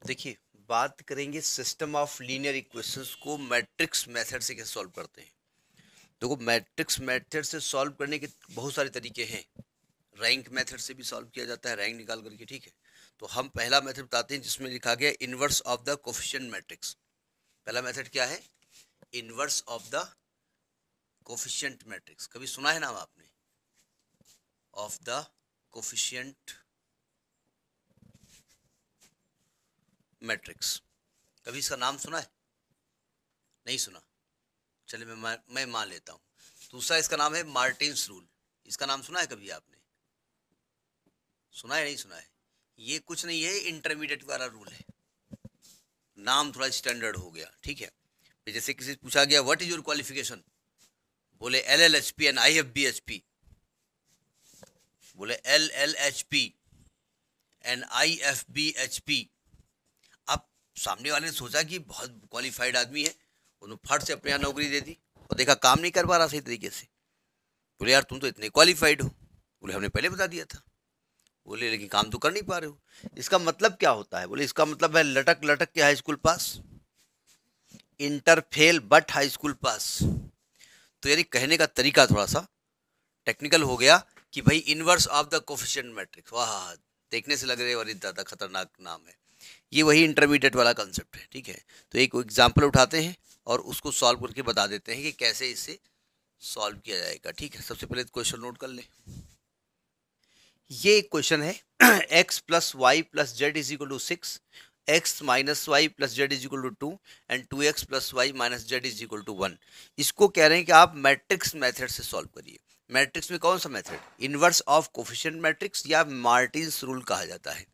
देखिए, बात करेंगे सिस्टम ऑफ लीनियर इक्वेशंस को मैट्रिक्स मेथड से कैसे सॉल्व करते हैं। देखो, मैट्रिक्स मेथड से सॉल्व करने के बहुत सारे तरीके हैं। रैंक मेथड से भी सॉल्व किया जाता है, रैंक निकाल करके, ठीक है। तो हम पहला मेथड बताते हैं जिसमें लिखा गया inverse of the coefficient matrix. पहला मेथड क्या है? Inverse of the coefficient matrix. कभी सुना है नाम आपने? ऑफ द कोफिशिएंट मैट्रिक्स, कभी इसका नाम सुना है? नहीं सुना? चलिए मैं मान लेता हूँ। दूसरा इसका नाम है मार्टिन्स रूल। इसका नाम सुना है कभी आपने? सुना है? नहीं सुना है? ये कुछ नहीं है, इंटरमीडिएट वाला रूल है। नाम थोड़ा स्टैंडर्ड हो गया, ठीक है। फिर जैसे किसी से पूछा गया व्हाट इज योर क्वालिफिकेशन, बोले LLHP एंड IFBHP, बोले LLHP एंड IFBHP। अब सामने वाले ने सोचा कि बहुत क्वालिफाइड आदमी है, उन्होंने फट से अपने यहाँ नौकरी दे दी और देखा काम नहीं कर पा रहा सही तरीके से। बोले यार तुम तो इतने क्वालिफाइड हो। बोले हमने पहले बता दिया था। बोले लेकिन काम तो कर नहीं पा रहे हो। इसका मतलब क्या होता है? बोले इसका मतलब है लटक लटक के high school pass, inter fail but high school pass. तो यानी कहने का तरीका थोड़ा सा टेक्निकल हो गया कि भाई inverse of the coefficient matrix. वाह, देखने से लग रहे और ज़्यादा खतरनाक नाम है। ये वही इंटरमीडिएट वाला कंसेप्ट है, ठीक है। तो एक एग्जाम्पल उठाते हैं और उसको सॉल्व करके बता देते हैं कि कैसे इसे सॉल्व किया जाएगा, ठीक है। सबसे पहले क्वेश्चन नोट कर ले। ये एक क्वेश्चन है x plus y plus z is equal to 6, x minus y plus z is equal to 2 and 2x plus y minus z is equal to 1। इसको कह रहे हैं कि आप मैट्रिक्स मेथड से सॉल्व करिए। मैट्रिक्स में कौन सा method? Inverse of coefficient matrix या मार्टिन्स रूल कहा जाता है,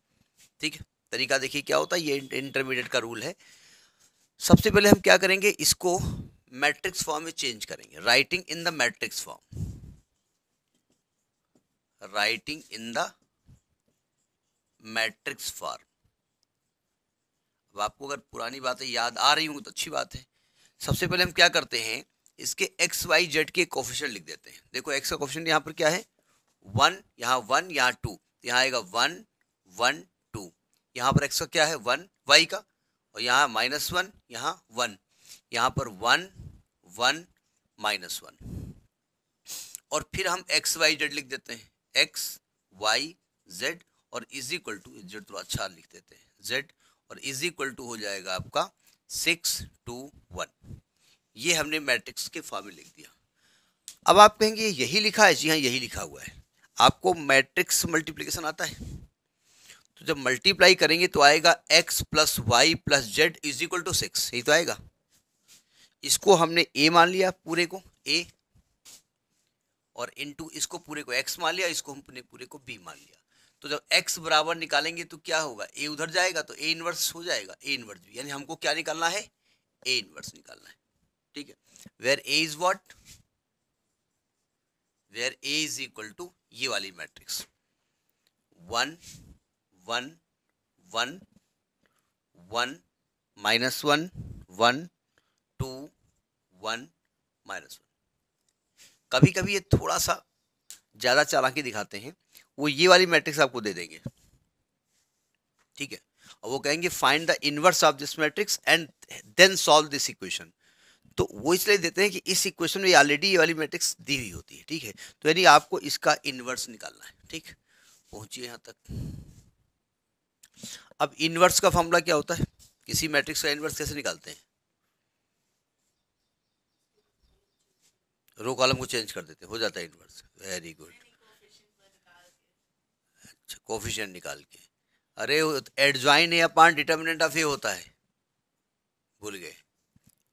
ठीक है। तरीका देखिए क्या होता है, ये इंटरमीडिएट का रूल है। सबसे पहले हम क्या करेंगे, इसको मैट्रिक्स फॉर्म में चेंज करेंगे। Writing in the matrix form, writing in the matrix form. अब आपको अगर पुरानी बातें याद आ रही होंगी तो अच्छी बात है। सबसे पहले हम क्या करते हैं, इसके एक्स वाई जेड के कोफिशिएंट लिख देते हैं। देखो एक्स का कोफिशिएंट यहाँ पर क्या है? 1, यहाँ 1, यहाँ 2, यहाँ आएगा 1 1 2। यहाँ पर एक्स का क्या है? 1, वाई का, और यहाँ -1, यहाँ 1, यहाँ पर 1 1 -1। और फिर हम एक्स वाई जेड लिख देते हैं, एक्स वाई जेड, और इज इक्वल टू, जेड थोड़ा अच्छा लिख देते हैं, जेड, और इज इक्वल टू हो जाएगा आपका 6 2 1। ये हमने मैट्रिक्स के फॉर्म में लिख दिया। अब आप कहेंगे यही लिखा है? जी हाँ, यही लिखा हुआ है। आपको मैट्रिक्स मल्टीप्लिकेशन आता है? तो जब मल्टीप्लाई करेंगे तो आएगा x plus y plus z is equal to 6, यही तो आएगा। इसको हमने a मान लिया, पूरे को a, और इनटू इसको पूरे को x मान लिया, इसको हमने पूरे को b मान लिया। तो जब x बराबर निकालेंगे तो क्या होगा? a उधर जाएगा तो a इनवर्स हो जाएगा, a इनवर्स भी, यानी हमको क्या निकालना है? a इनवर्स निकालना है, ठीक है। Where a is what? Where a is equal to ये वाली मैट्रिक्स 1 1 1 1 -1 1 2 1 -1। कभी कभी ये थोड़ा सा ज्यादा चालाकी दिखाते हैं, वो ये वाली मैट्रिक्स आपको दे देंगे, ठीक है, और वो कहेंगे find the inverse of this matrix and then solve this equation. तो वो इसलिए देते हैं कि इस इक्वेशन में ऑलरेडी ये वाली मैट्रिक्स दी हुई होती है, ठीक है। तो यानी आपको इसका इनवर्स निकालना है, ठीक। पहुंचिए यहां तक। अब इनवर्स का फॉर्मूला क्या होता है? किसी मैट्रिक्स का इनवर्स कैसे निकालते हैं? रो कॉलम को चेंज कर देते हैं, हो जाता है इनवर्स। Very good. अच्छा, कोफिशिएंट निकाल के। अरे adjoint A upon determinant of A होता है, भूल गए?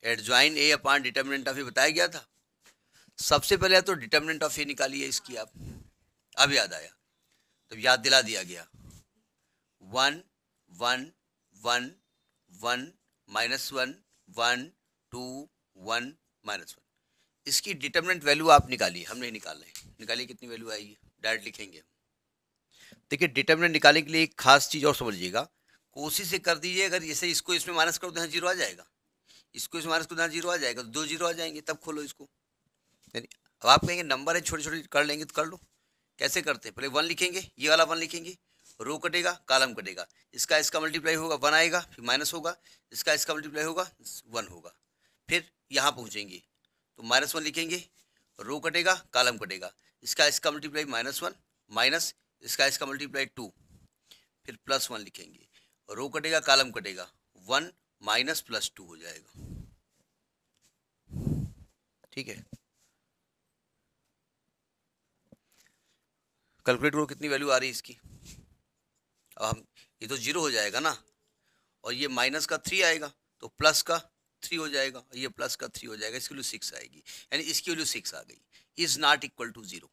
Adjoint A upon determinant of A बताया गया था। सबसे पहले तो डिटर्मिनेंट ऑफ ए निकालिए इसकी आप। अब याद आया, तो याद दिला दिया गया। 1 1 1 1 -1 1 2 1 -1। इसकी डिटर्मिनेंट वैल्यू आप निकालिए, हम नहीं निकाल रहे। निकालिए कितनी वैल्यू आएगी, डायरेक्ट लिखेंगे। देखिए डिटर्मिनेंट निकालने के लिए एक खास चीज और समझिएगा। कोशिश से कर दीजिए, अगर जैसे इसको इसमें माइनस करो तो यहाँ 0 आ जाएगा, इसको इसमें माइनस करो तो यहाँ 0 आ जाएगा, तो 2 0 आ जाएंगे, तब खोलो इसको। यानी अब आप कहेंगे नंबर है छोटे छोटे कर लेंगे, तो कर लो। कैसे करते हैं? पहले 1 लिखेंगे, ये वाला 1 लिखेंगे, रो कटेगा, कॉलम कटेगा, इसका मल्टीप्लाई होगा 1 आएगा, फिर माइनस होगा, इसका मल्टीप्लाई होगा 1 होगा, फिर यहाँ पहुँचेंगे तो -1 लिखेंगे, रो कटेगा, कॉलम कटेगा, इसका मल्टीप्लाई -1 माइनस इसका मल्टीप्लाई 2, फिर +1 लिखेंगे, रो कटेगा, कॉलम कटेगा, 1 माइनस +2 हो जाएगा। ठीक है, कैलकुलेट करो कितनी वैल्यू आ रही है इसकी। अब हम ये तो 0 हो जाएगा ना, और ये माइनस का 3 आएगा तो प्लस का 3 हो जाएगा, और ये प्लस का 3 हो जाएगा, इसकी वैल्यू 6 आएगी, यानी इसकी वैल्यू 6 आ गई। इज नॉट इक्वल टू 0,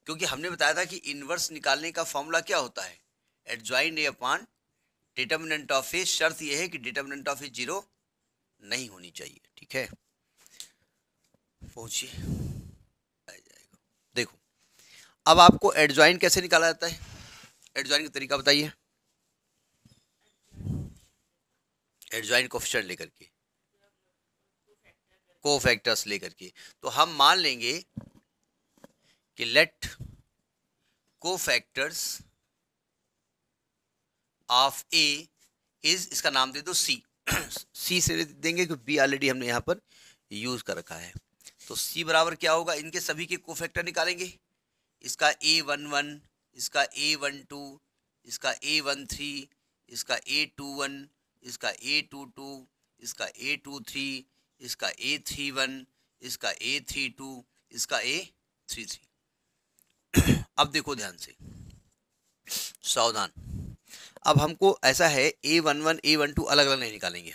क्योंकि हमने बताया था कि इनवर्स निकालने का फॉर्मूला क्या होता है, adjoint A upon determinant of A. शर्त यह है कि डिटर्मिनेंट ऑफ ए 0 नहीं होनी चाहिए। ठीक है, पहुंचिए, आ जाएगा। देखो अब आपको एडजॉइंट कैसे निकाला जाता है, एडजॉइंट का तरीका बताइए। एडजॉइंट कोएफिशिएंट लेकर के, कोफैक्टर्स लेकर के, तो हम मान लेंगे कि let cofactors of A is, इसका नाम दे दो सी, सी से देंगे क्योंकि बी ऑलरेडी हमने यहाँ पर यूज कर रखा है। तो सी बराबर क्या होगा, इनके सभी के कोफैक्टर निकालेंगे, इसका A11, इसका A12, इसका A13, इसका A21, इसका A22, इसका A23, इसका A31, इसका A32, इसका A33। अब देखो ध्यान से, सावधान। अब हमको ऐसा है A11 A12 अलग अलग नहीं निकालेंगे,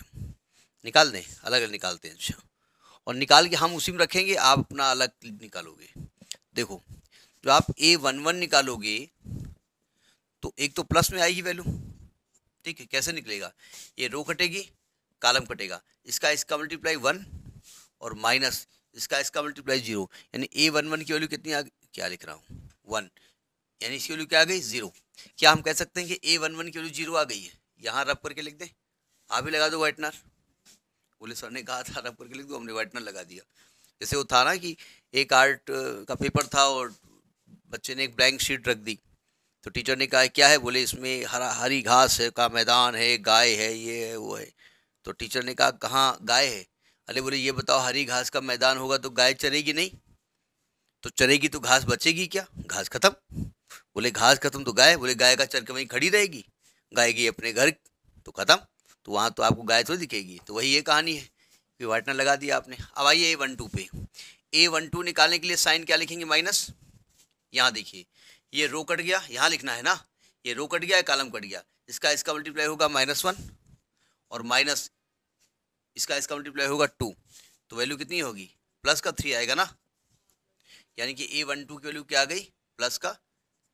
निकाल दें, अलग अलग निकालते हैं। अच्छा, और निकाल के हम उसी में रखेंगे, आप अपना अलग निकालोगे। देखो जो आप A11 निकालोगे तो एक तो प्लस में आएगी वैल्यू, ठीक है, कैसे निकलेगा, ये रो कटेगी, कॉलम कटेगा, इसका मल्टीप्लाई 1 और माइनस इसका मल्टीप्लाई 0, यानी A11 की वैल्यू कितनी आ गई, क्या लिख रहा हूँ 1, यानी इसकी वैल्यू क्या आ गई 0। क्या हम कह सकते हैं कि A11 की वैल्यू 0 आ गई है, यहाँ रब करके लिख दें, आप भी लगा दो व्हाइटनर, बोले सर ने कहा था रब करके लिख दो, हमने व्हाइटनर लगा दिया। जैसे वो था ना कि एक आर्ट का पेपर था और बच्चे ने एक ब्लैंक शीट रख दी, तो टीचर ने कहा क्या है, बोले इसमें हरी घास है का मैदान है, गाय है, ये है वो है। तो टीचर ने कहा कहाँ गाय है, अरे बोले ये बताओ हरी घास का मैदान होगा तो गाय चरेगी नहीं, तो चरेगी तो घास बचेगी क्या, घास खत्म, बोले घास खत्म तो गाय, बोले गाय का चर के वहीं खड़ी रहेगी, गाय गई अपने घर तो खत्म, तो वहाँ तो आपको गाय तो दिखेगी। तो वही ये कहानी है कि व्हाइटनर लगा दिया आपने। अब आइए A12 पे, A12 निकालने के लिए साइन क्या लिखेंगे, माइनस। यहाँ देखिए ये रो कट गया, यहाँ लिखना है ना, ये रो कट गया है, कॉलम कट गया, इसका मल्टीप्लाई होगा -1 और माइनस इसका मल्टीप्लाई होगा 2, तो वैल्यू कितनी होगी, प्लस का 3 आएगा ना, यानी कि A12 की वैल्यू क्या आ गई, प्लस का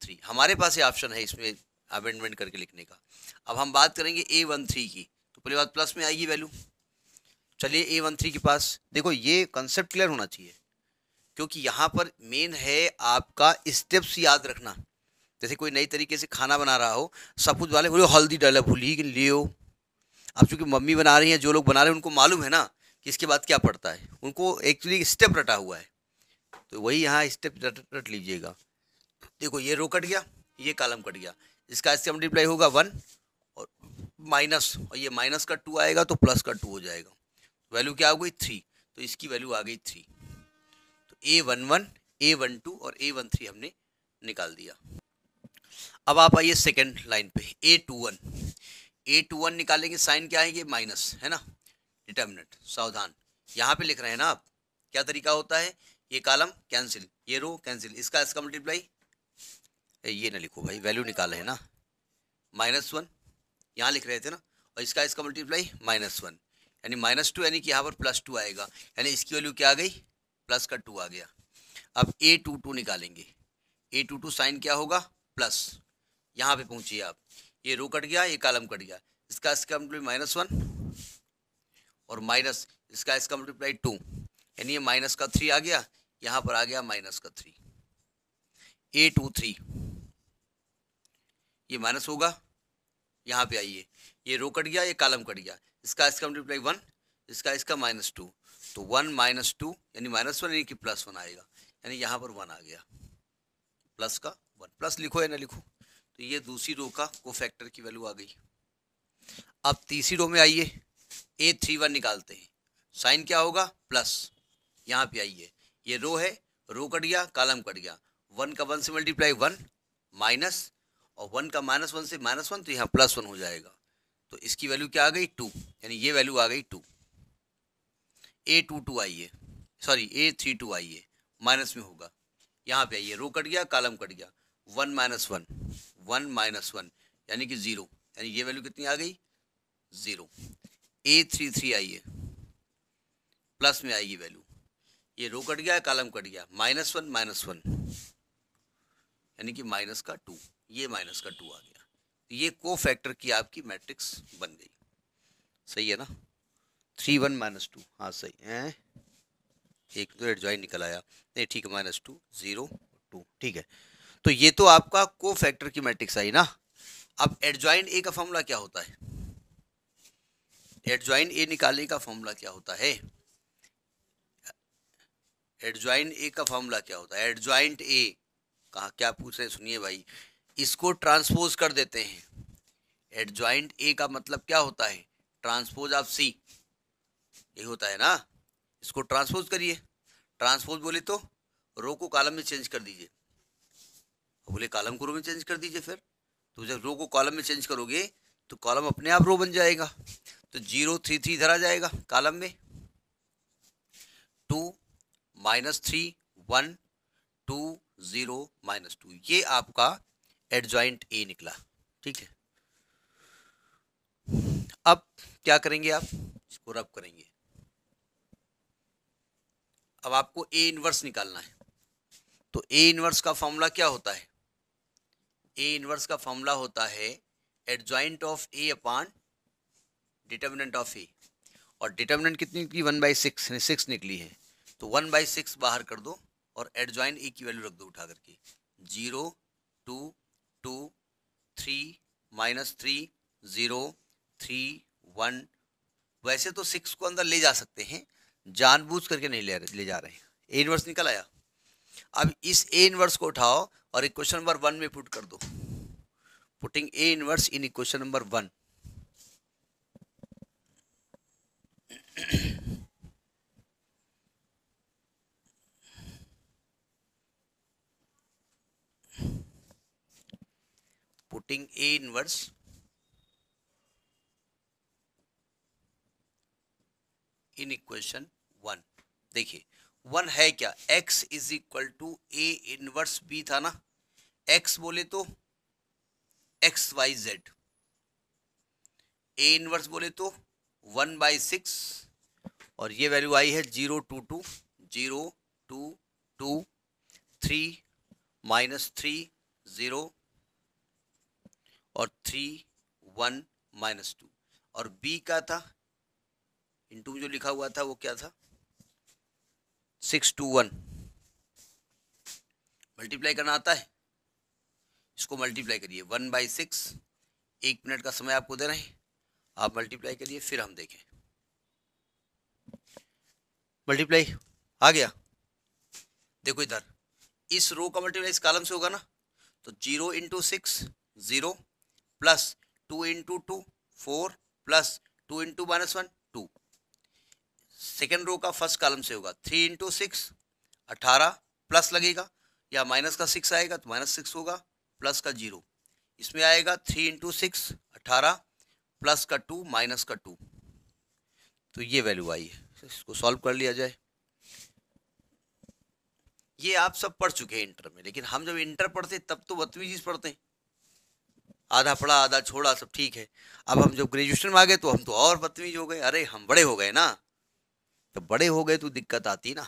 3। हमारे पास ये ऑप्शन है इसमें अमेंडमेंट करके लिखने का। अब हम बात करेंगे A13 की, तो पहले बात प्लस में आएगी वैल्यू। चलिए A13 के पास देखो, ये कंसेप्ट क्लियर होना चाहिए, क्योंकि यहाँ पर मेन है आपका स्टेप्स याद रखना। जैसे कोई नई तरीके से खाना बना रहा हो, सब कुछ वाले बोले हल्दी डाला भूल ही लियो, अब चूंकि मम्मी बना रही हैं, जो लोग बना रहे हैं उनको मालूम है ना कि इसके बाद क्या पड़ता है, उनको एक्चुअली स्टेप रटा हुआ है, तो वही यहाँ स्टेप रट लीजिएगा। देखो ये रो कट गया, ये कॉलम कट गया, इसका मल्टीप्लाई होगा 1 और माइनस, और ये माइनस का 2 आएगा तो प्लस का 2 हो जाएगा, वैल्यू क्या हो गई 3, तो इसकी वैल्यू आ गई 3। तो A11 A12 और A13 हमने निकाल दिया। अब आप आइए सेकेंड लाइन पे, A21 निकालेंगे, साइन क्या आएंगे, माइनस है ना, डिटर्मिनेंट। सावधान, यहाँ पे लिख रहे हैं ना आप, क्या तरीका होता है, ये कॉलम कैंसिल, ये रो कैंसिल, इसका मल्टीप्लाई, ये ना लिखो भाई, वैल्यू निकाले है ना, -1 यहाँ लिख रहे थे ना, और इसका मल्टीप्लाई -1, यानी -2, यानी कि यहाँ पर +2 आएगा, यानी इसकी वैल्यू क्या आ गई, प्लस का 2 आ गया। अब A22 निकालेंगे, A22 साइन क्या होगा, प्लस, यहाँ पे पहुंचिए आप, ये रो कट गया, ये कॉलम कट गया, इसका मल्टीप्लाई -1 और माइनस इसका मल्टीप्लाई 2, यानी ये माइनस का 3 आ गया, यहाँ पर आ गया माइनस का 3। A23 ये माइनस होगा, यहाँ पे आइए, ये रो कट गया, ये कॉलम कट गया, इसका मल्टीप्लाई 1, इसका -2, तो 1 -2 यानी -1, यानी कि +1 आएगा, यानी यहाँ पर 1 आ गया, प्लस का 1, प्लस लिखो या ना लिखो, तो ये दूसरी रो का कोफैक्टर की वैल्यू आ गई। अब तीसरी रो में आइए, A31 निकालते हैं। साइन क्या होगा? प्लस। यहाँ पे आइए, ये रो है, रो कट गया, कॉलम कट गया। 1 का 1 से मल्टीप्लाई 1 माइनस, और 1 का -1 से -1, तो यहाँ +1 हो जाएगा। तो इसकी वैल्यू क्या आ गई? 2, यानी ये वैल्यू आ गई 2। A22 आइए, सॉरी A32 आइए, माइनस में होगा। यहाँ पे आइए, रो कट गया, कॉलम कट गया। 1 - 1 1 - 1 यानी कि 0, यानी ये वैल्यू कितनी आ गई? 0। A33 आइए, प्लस में आएगी वैल्यू। ये रो कट गया, कॉलम कट गया, -1 - 1 यानी कि माइनस का 2, ये माइनस का 2 आ गया। तो ये कोफैक्टर की आपकी मैट्रिक्स बन गई। सही है ना? 3 1 - 2, हाँ सही है। एक तो एडजॉइन निकल आया, नहीं ठीक है, -2 0 2, ठीक है। तो ये तो आपका कोफैक्टर की मैट्रिक्स आई ना। अब एडजॉइन ए का फॉर्मूला क्या होता है? एडजॉइन ए निकालने का फॉर्मूला क्या होता है? एडजॉइन ए का फॉर्मूला क्या होता है? एडजॉइंट ए कहा, क्या पूछ रहे? सुनिए भाई, इसको ट्रांसपोज कर देते हैं। एडजॉइंट ए का मतलब क्या होता है? ट्रांसपोज ऑफ सी, ये होता है ना। इसको ट्रांसपोज करिए। ट्रांसपोज बोले तो रो को कॉलम में चेंज कर दीजिए, बोले कॉलम को रो में चेंज कर दीजिए। फिर तो जब रो को कॉलम में चेंज करोगे तो कॉलम अपने आप रो बन जाएगा। तो 0 3 3 इधर आ जाएगा कॉलम में, 2 -3 1 2 0 -2, ये आपका एडजॉइंट ए निकला। ठीक है, अब क्या करेंगे? आप इसको रब करेंगे। अब आपको ए इनवर्स निकालना है। तो ए इनवर्स का फॉर्मूला क्या होता है? ए इनवर्स का फॉर्मूला होता है adjoint of A upon determinant of A. और डिटर्मिनेंट कितनी निकली? 1/6, 6 निकली है। तो 1/6 बाहर कर दो और एडजॉइंट ए की वैल्यू रख दो उठा करके। 0 2 2 3 -3 0 3 1। वैसे तो 6 को अंदर ले जा सकते हैं, जानबूझ करके नहीं ले जा रहे हैं। ए इनवर्स निकल आया। अब इस ए इनवर्स को उठाओ और इक्वेशन नंबर 1 में पुट कर दो। Putting A inverse in equation number 1। Putting A inverse in equation 1। देखिए 1 है क्या? x is equal to A inverse B था ना। x बोले तो XYZ, ए इनवर्स बोले तो 1/6, और ये वैल्यू आई है 0 2 2 0 2 2 3 -3 0 और 3 1 -2। और b का था इंटू में जो लिखा हुआ था वो क्या था? 6 2 1। मल्टीप्लाई करना आता है? इसको मल्टीप्लाई करिए 1/6। 1 मिनट का समय आपको दे रहे हैं, आप मल्टीप्लाई करिए, फिर हम देखें। मल्टीप्लाई आ गया। देखो इधर इस रो का मल्टीप्लाई इस कॉलम से होगा ना। तो 0 × 6 0 प्लस 2 × 2 4 प्लस 2 × -1 2। सेकेंड रो का फर्स्ट कॉलम से होगा 3 × 6 18 प्लस लगेगा, या माइनस का 6 आएगा तो -6 होगा, प्लस का 0। इसमें आएगा 3 × 6 18 प्लस का 2 माइनस का 2। तो ये वैल्यू आई है। इसको सॉल्व कर लिया जाए। ये आप सब पढ़ चुके हैं इंटर में, लेकिन हम जब इंटर पढ़ते तब तो बदतमीजी पढ़ते हैं, आधा पढ़ा आधा छोड़ा, सब ठीक है। अब हम जब ग्रेजुएशन में आ गए तो हम तो और बदतमीज हो गए। अरे हम बड़े हो गए ना, तो बड़े हो गए तो दिक्कत आती ना।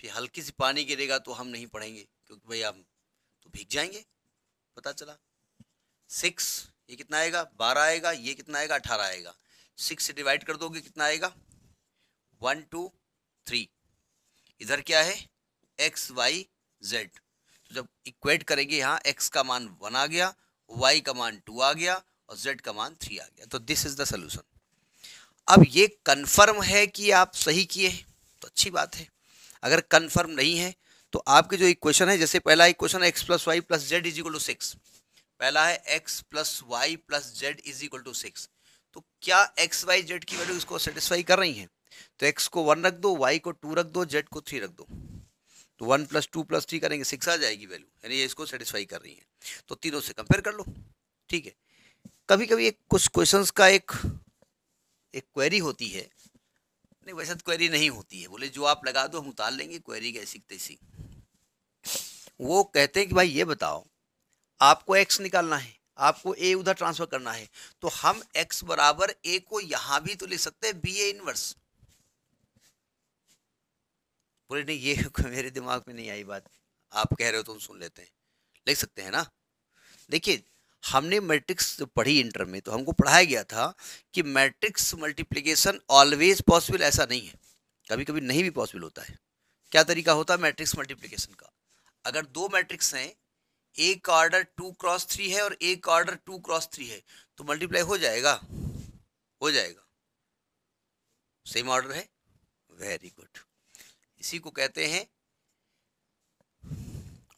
फिर हल्की सी पानी गिरेगा तो हम नहीं पढ़ेंगे, क्योंकि भाई हम तो भीग जाएंगे। पता चला 6 ये कितना आएगा? 12 आएगा। ये कितना आएगा? 18 आएगा। 6 से डिवाइड कर दोगे कितना आएगा? 1 2 3। इधर क्या है? XYZ। तो जब इक्वेट करेंगे यहाँ x का मान 1 आ गया, y का मान 2 आ गया और z का मान 3 आ गया। तो दिस इज द सोल्यूशन। अब ये कंफर्म है कि आप सही किए हैं तो अच्छी बात है। अगर कंफर्म नहीं है तो आपके जो इक्वेशन है, जैसे पहला इक्वेशन है x plus y plus z is equal to 6, पहला है x plus y plus z is equal to 6, तो क्या एक्स वाई जेड की वैल्यू इसको सेटिस्फाई कर रही है? तो एक्स को 1 रख दो, वाई को 2 रख दो, जेड को 3 रख दो, तो 1 + 2 + 3 करेंगे 6 आ जाएगी वैल्यू, यानी ये इसको सेटिस्फाई कर रही है। तो तीनों से कंपेयर कर लो, ठीक है। कभी कभी एक कुछ क्वेश्चंस का एक क्वेरी होती है, नहीं वैसे तो क्वेरी नहीं होती है, बोले जो आप लगा दो हम उतार लेंगे, क्वेरी कैसी तैसी। वो कहते हैं कि भाई ये बताओ, आपको एक्स निकालना है, आपको ए उधर ट्रांसफर करना है, तो हम एक्स बराबर ए को यहां भी तो लिख सकते हैं बी ए इनवर्स। बोले नहीं ये मेरे दिमाग में नहीं आई बात, आप कह रहे हो तो हम सुन लेते हैं, लिख सकते हैं ना। देखिए हमने मैट्रिक्स पढ़ी इंटर में, तो हमको पढ़ाया गया था कि मैट्रिक्स मल्टीप्लिकेशन ऑलवेज पॉसिबल, ऐसा नहीं है, कभी कभी नहीं भी पॉसिबल होता है। क्या तरीका होता है मैट्रिक्स मल्टीप्लिकेशन का? अगर दो मैट्रिक्स हैं, एक का ऑर्डर 2x3 है और एक का ऑर्डर 2x3 है, तो मल्टीप्लाई हो जाएगा, हो जाएगा, सेम ऑर्डर है, वेरी गुड। इसी को कहते हैं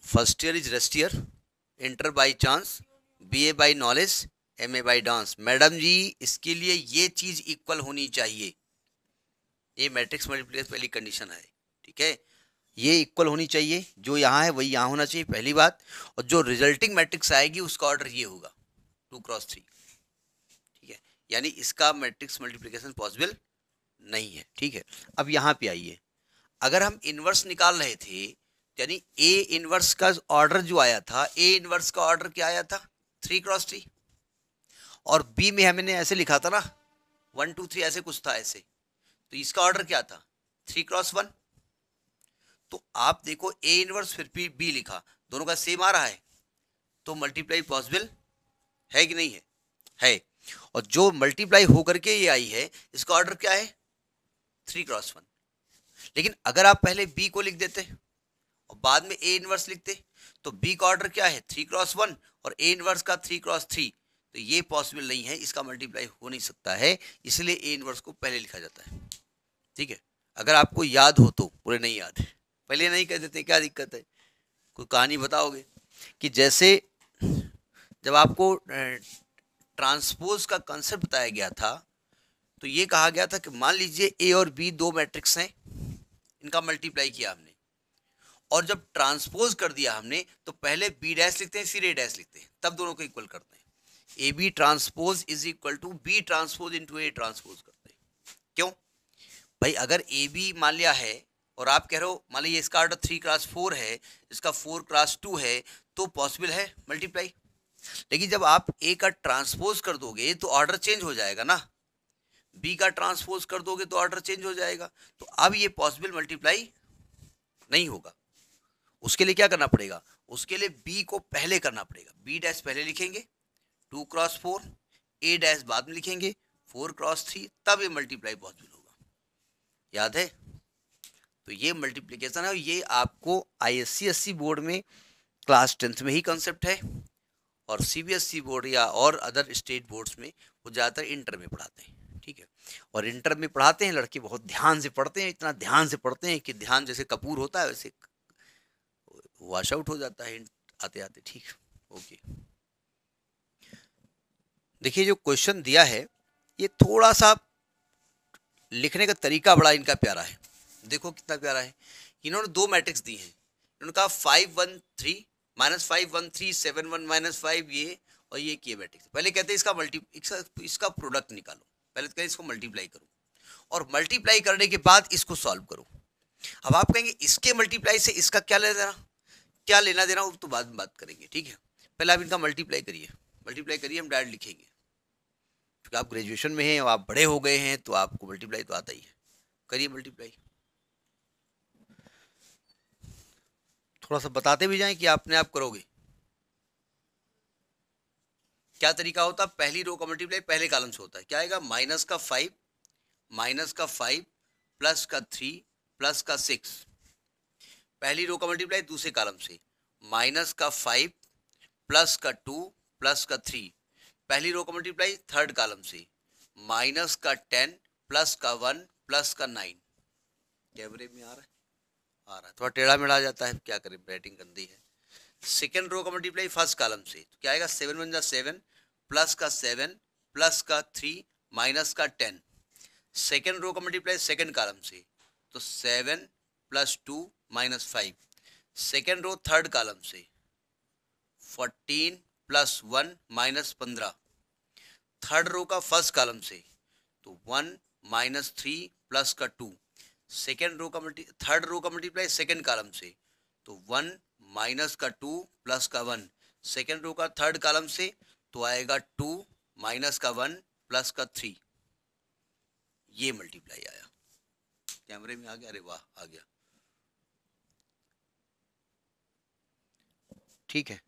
first year is rest year, inter by chance, BA by knowledge, MA by dance. Madam ji इसके लिए ये चीज इक्वल होनी चाहिए, ये मैट्रिक्स मल्टीप्लिकेशन पहली कंडीशन है, ठीक है, ये इक्वल होनी चाहिए, जो यहाँ है वही यहाँ होना चाहिए, पहली बात। और जो रिजल्टिंग मैट्रिक्स आएगी उसका ऑर्डर ये होगा 2x3, ठीक है, यानी इसका मैट्रिक्स मल्टीप्लिकेशन पॉसिबल नहीं है, ठीक है। अब यहाँ पे आइए, अगर हम इनवर्स निकाल रहे थे, यानी ए इनवर्स का ऑर्डर जो आया था, ए इनवर्स का ऑर्डर क्या आया था 3x3, और बी में हमने ऐसे लिखा था ना 1 2 3 ऐसे कुछ था ऐसे, तो इसका ऑर्डर क्या था 3x1। तो आप देखो ए इनवर्स फिर बी लिखा, दोनों का सेम आ रहा है, तो मल्टीप्लाई पॉसिबल है कि नहीं है? है। और जो मल्टीप्लाई होकर के ये आई है, इसका ऑर्डर क्या है 3x1। लेकिन अगर आप पहले बी को लिख देते और बाद में ए इनवर्स लिखते, तो बी का ऑर्डर क्या है 3x1 और ए इनवर्स का 3x3, तो ये पॉसिबल नहीं है, इसका मल्टीप्लाई हो नहीं सकता है, इसलिए ए इनवर्स को पहले लिखा जाता है, ठीक है। अगर आपको याद हो तो, पूरे नहीं याद है पहले नहीं कह देते, क्या दिक्कत है? कोई कहानी बताओगे कि जैसे जब आपको ट्रांसपोज का कंसेप्ट बताया गया था, तो ये कहा गया था कि मान लीजिए ए और बी दो मैट्रिक्स हैं, इनका मल्टीप्लाई किया हमने, और जब ट्रांसपोज कर दिया हमने, तो पहले बी डैश लिखते हैं फिर ए डैश लिखते हैं, तब दोनों को इक्वल करते हैं। A B transpose is equal to B transpose into A transpose करते हैं। क्यों भाई? अगर ए बी मान लिया है और आप कह रहे हो मान लीजिए इसका ऑर्डर 3x4 है, इसका 4x2 है, तो पॉसिबल है मल्टीप्लाई। लेकिन जब आप ए का ट्रांसपोज कर दोगे तो ऑर्डर चेंज हो जाएगा ना, बी का ट्रांसपोज कर दोगे तो ऑर्डर चेंज हो जाएगा, तो अब ये पॉसिबल मल्टीप्लाई नहीं होगा। उसके लिए क्या करना पड़ेगा? उसके लिए बी को पहले करना पड़ेगा, बी डैश पहले लिखेंगे 2x4, ए डैश बाद में लिखेंगे 4x3, तब ये मल्टीप्लाई पॉसिबल होगा। याद है? तो ये मल्टीप्लिकेशन है, ये आपको ISC बोर्ड में क्लास 10th में ही कंसेप्ट है, और CBSE बोर्ड या और अदर स्टेट बोर्ड्स में वो ज़्यादातर इंटर में पढ़ाते हैं, ठीक है। और इंटर में पढ़ाते हैं लड़के बहुत ध्यान से पढ़ते हैं, इतना ध्यान से पढ़ते हैं कि ध्यान जैसे कपूर होता है वैसे वॉश आउट हो जाता है आते आते, ठीक। ओके, देखिए जो क्वेश्चन दिया है ये थोड़ा सा लिखने का तरीका बड़ा इनका प्यारा है, देखो कितना प्यारा है। इन्होंने दो मैट्रिक्स दी हैं, इन्होंने कहा 5 1 3 -5 1 3 7 1 -5, ये और ये किए मैट्रिक्स। पहले कहते हैं इसका प्रोडक्ट निकालो, पहले तो कहते इसको मल्टीप्लाई करो, और मल्टीप्लाई करने के बाद इसको सॉल्व करो। अब आप कहेंगे इसके मल्टीप्लाई से इसका क्या लेना देना, क्या लेना देना वो तो बाद में बात करेंगे, ठीक है। पहले आप इनका मल्टीप्लाई करिए, हम डायरेक्ट लिखेंगे, क्योंकि आप ग्रेजुएशन में हैं, आप बड़े हो गए हैं, तो आपको मल्टीप्लाई तो आता ही है। करिए मल्टीप्लाई, थोड़ा सा बताते भी जाएं कि आपने आप करोगे। क्या तरीका होता है? पहली रो का मल्टीप्लाई पहले कॉलम से होता है, क्या आएगा -5 प्लस का 3 प्लस का 6। पहली रो का मल्टीप्लाई दूसरे कॉलम से, -5 प्लस का 2 प्लस का 3। पहली रो का मल्टीप्लाई थर्ड कॉलम से, -10 प्लस का 1 प्लस का 9। कैमरे में आ रहा है? आ रहा है, थोड़ा टेढ़ा मेढ़ा जाता है, क्या करें, राइटिंग गंदी है। सेकेंड रो का मल्टीप्लाई फर्स्ट कॉलम से, तो क्या आएगा, 7 वन जा 7, प्लस का 7, प्लस का 3, माइनस का 10। सेकेंड रो का मल्टीप्लाई सेकेंड कॉलम से, तो 7 plus 2 minus 5। Second row third column से 14 प्लस 1 माइनस 15। थर्ड रो का फर्स्ट कॉलम से, तो 1 माइनस 3 प्लस का 2। सेकेंड रो का थर्ड रो का मल्टीप्लाई सेकेंड कॉलम से, तो 1 माइनस का 2 प्लस का 1। सेकेंड रो का थर्ड कॉलम से, तो आएगा 2 माइनस का 1 प्लस का 3। ये मल्टीप्लाई आया, कैमरे में आ गया, अरे वाह आ गया, ठीक है।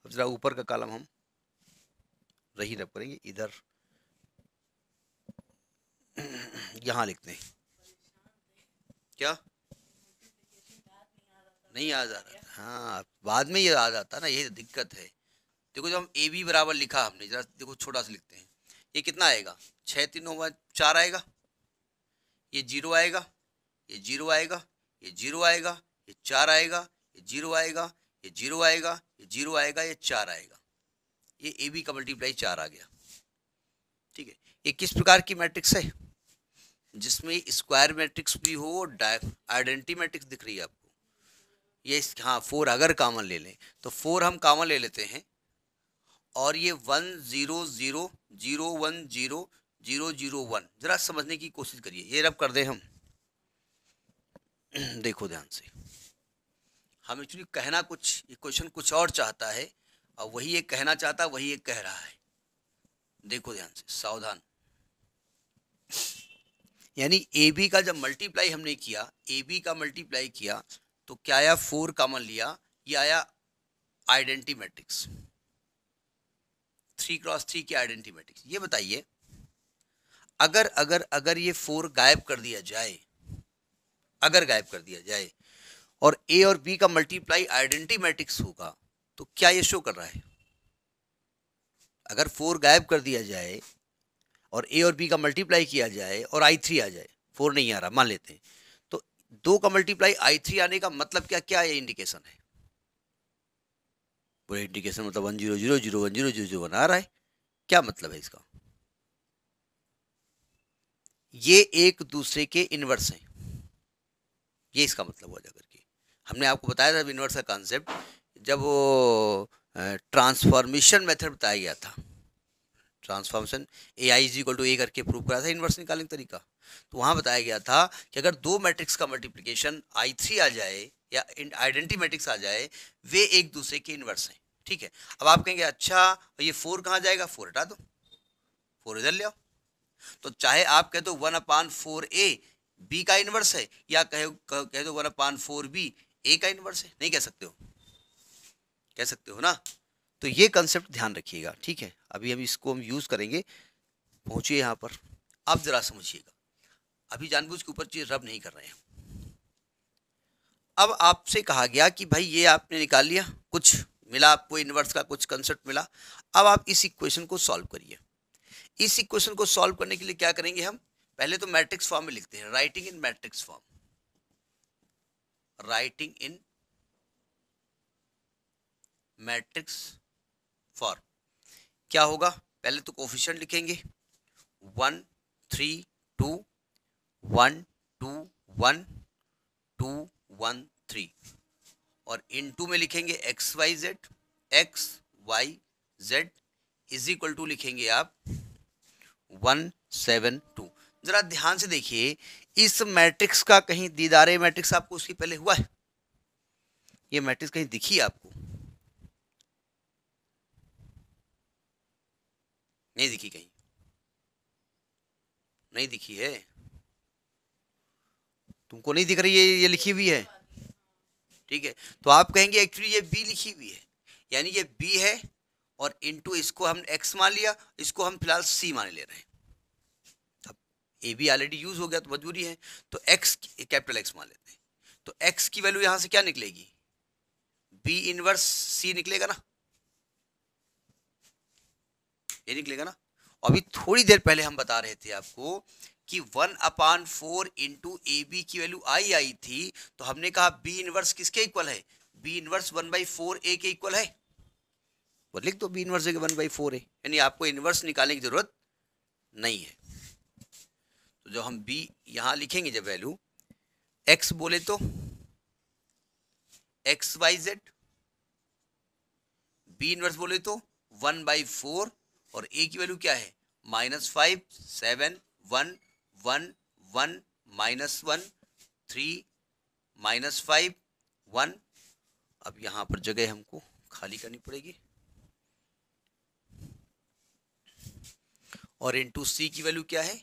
अब जरा ऊपर का कॉलम हम रही रब करेंगे, इधर यहां लिखते हैं, क्या नहीं याद आ रहा, हाँ बाद में ये याद आता ना, ये दिक्कत है। देखो जब हम ए बी बराबर लिखा हमने, जरा देखो छोटा सा लिखते हैं, ये कितना आएगा, 6 3 4 आएगा, ये 0 आएगा, ये 0 आएगा, ये 0 आएगा, ये 4 आएगा, ये 0 आएगा, ये 0 आएगा, ये 0 आएगा, ये 4 आएगा। ये ए बी का मल्टीप्लाई 4 आ गया, ठीक है। ये किस प्रकार की मैट्रिक्स है, जिसमें स्क्वायर मैट्रिक्स भी हो, आइडेंटिटी मैट्रिक्स दिख रही है आपको। ये हाँ 4 अगर कॉमन ले लें, तो 4 हम कॉमन ले लेते हैं, और ये 1 0 0 0 1 0 0 0 1, जरा समझने की कोशिश करिए, ये रब कर दें हम। देखो ध्यान से, हम एक्चुअली कहना कुछ, ये क्वेश्चन कुछ और चाहता है, और वही ये कहना चाहता, वही ये कह रहा है। देखो ध्यान से, सावधान। यानी ए बी का जब मल्टीप्लाई हमने किया, ए बी का मल्टीप्लाई किया, तो क्या आया, 4 कॉमन लिया, ये आया आइडेंटिटी मैट्रिक्स, 3 क्रॉस 3 की आइडेंटिटी मैट्रिक्स। ये बताइए, अगर अगर अगर ये 4 गायब कर दिया जाए, अगर गायब कर दिया जाए, और ए और बी का मल्टीप्लाई आइडेंटिटी मैट्रिक्स होगा, तो क्या ये शो कर रहा है, अगर 4 गायब कर दिया जाए और ए और बी का मल्टीप्लाई किया जाए और i3 आ जाए, 4 नहीं आ रहा मान लेते हैं, तो 2 का मल्टीप्लाई i3 आने का मतलब क्या, क्या ये इंडिकेशन है, पूरा इंडिकेशन मतलब 1 0 0 0 1 0 0 0 1 आ रहा है, क्या मतलब है इसका, ये एक दूसरे के इनवर्स हैं, ये इसका मतलब हुआ जाकर के। हमने आपको बताया था इनवर्स का कॉन्सेप्ट, जब वो ट्रांसफॉर्मेशन मेथड बताया गया था, transformation A I is equal to A करके प्रूव करा था इनवर्स निकालने का तरीका, तो वहां बताया गया था कि अगर दो मैट्रिक्स का मल्टीप्लिकेशन i3 आ जाए या आइडेंटिटी मैट्रिक्स आ जाए, वे एक दूसरे के इनवर्स हैं, ठीक है। अब आप कहेंगे अच्छा ये 4 कहाँ जाएगा, 4 हटा दो, 4 इधर ले आओ, तो चाहे आप कह दो 1/4a बी का इनवर्स है, या कह दो 1/4b ए का इनवर्स है, नहीं कह सकते हो, कह सकते हो ना। तो ये कंसेप्ट ध्यान रखिएगा, ठीक है। अभी हम इसको हम यूज करेंगे, पहुंचिए यहां पर, आप जरा समझिएगा, अभी जानबूझ के ऊपर चीज रब नहीं कर रहे हैं। अब आपसे कहा गया कि भाई ये आपने निकाल लिया, कुछ मिला आपको इनवर्स का कुछ कंसेप्ट मिला, अब आप इस इक्वेशन को सॉल्व करिए। इस इक्वेशन को सॉल्व करने के लिए क्या करेंगे हम, पहले तो मैट्रिक्स फॉर्म में लिखते हैं, writing in matrix form, writing in matrix form क्या होगा, पहले तो कोफिशिएंट लिखेंगे 1 3 2 1 2 1 2 1 3, और इनटू में लिखेंगे x y z is equal to लिखेंगे आप 172। जरा ध्यान से देखिए, इस मैट्रिक्स का कहीं दीदारे मैट्रिक्स आपको उसके पहले हुआ है, ये मैट्रिक्स कहीं दिखी आपको, नहीं दिखी, कहीं नहीं दिखी है, तुमको नहीं दिख रही है, ये लिखी हुई है, ठीक है। तो आप कहेंगे एक्चुअली ये बी लिखी हुई है, यानी ये बी है, और इनटू इसको हम एक्स मान लिया, इसको हम फिलहाल सी मान ले रहे हैं, अब ए बी ऑलरेडी यूज हो गया तो मजबूरी है, तो एक्स कैपिटल एक्स मान लेते हैं, तो एक्स की वैल्यू यहां से क्या निकलेगी, बी इनवर्स सी निकलेगा ना, ये निकलेगा ना। अभी थोड़ी देर पहले हम बता रहे थे आपको कि 1/4 इंटू ए बी की वैल्यू आई थी, तो हमने कहा बी इनवर्स किसके इक्वल है, बी इनवर्स 1/4 ए के इक्वल है। वो लिख दो बी इनवर्स 1/4 ए, यानी आपको इनवर्स निकालने की जरूरत नहीं है। तो जो हम बी यहां लिखेंगे जब वैल्यू एक्स बोले तो x y z, B inverse बोले तो 1/4 और ए की वैल्यू क्या है -5 7 1 1 1 -1 3 -5 1। अब यहां पर जगह हमको खाली करनी पड़ेगी और इनटू सी की वैल्यू क्या है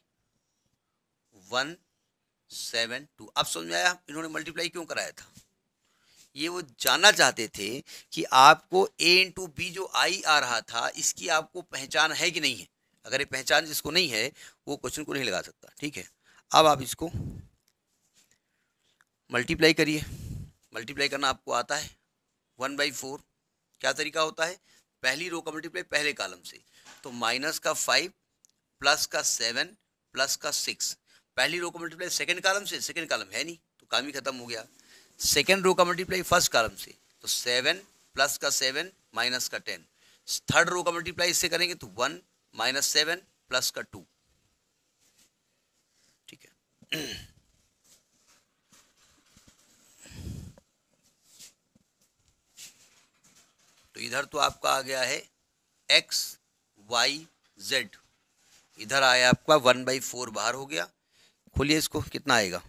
1 7 2। अब समझ में आया इन्होंने मल्टीप्लाई क्यों कराया था। ये वो जानना चाहते थे कि आपको a इंटू बी जो आई आ रहा था इसकी आपको पहचान है कि नहीं है। अगर ये पहचान जिसको नहीं है वो क्वेश्चन को नहीं लगा सकता। ठीक है, अब आप इसको मल्टीप्लाई करिए। मल्टीप्लाई करना आपको आता है 1/4। क्या तरीका होता है, पहली रो का मल्टीप्लाई पहले कॉलम से, तो -5 +7 +6। पहली रो का मल्टीप्लाई सेकंड कॉलम से, सेकंड कॉलम है नहीं तो काम ही खत्म हो गया। सेकंड रो का मल्टीप्लाई फर्स्ट कॉलम से, तो 7 +7 -10। थर्ड रो का मल्टीप्लाई इससे करेंगे तो 1 -7 +2। ठीक है, तो इधर तो आपका आ गया है x y z, इधर आया आपका 1/4 बाहर हो गया। खोलिए इसको, कितना आएगा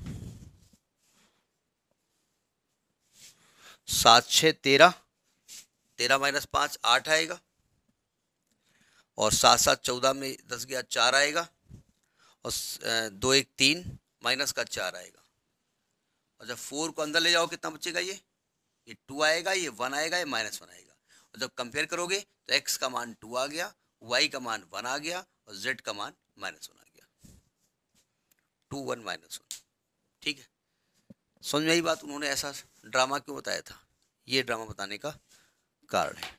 7 6 13, 13 -5 8 आएगा और 7 7 14 में 10 गया 4 आएगा और 2 1 3 माइनस का 4 आएगा। और जब 4 को अंदर ले जाओ कितना बचेगा, ये 2 आएगा, ये 1 आएगा, ये -1 आएगा। और जब कंपेयर करोगे तो x का मान 2 आ गया, y का मान 1 आ गया और z का मान -1 आ गया। 2 1 -1। ठीक है, समझ में आई बात। उन्होंने ऐसा ड्रामा क्यों बताया था, ये ड्रामा बताने का कारण है।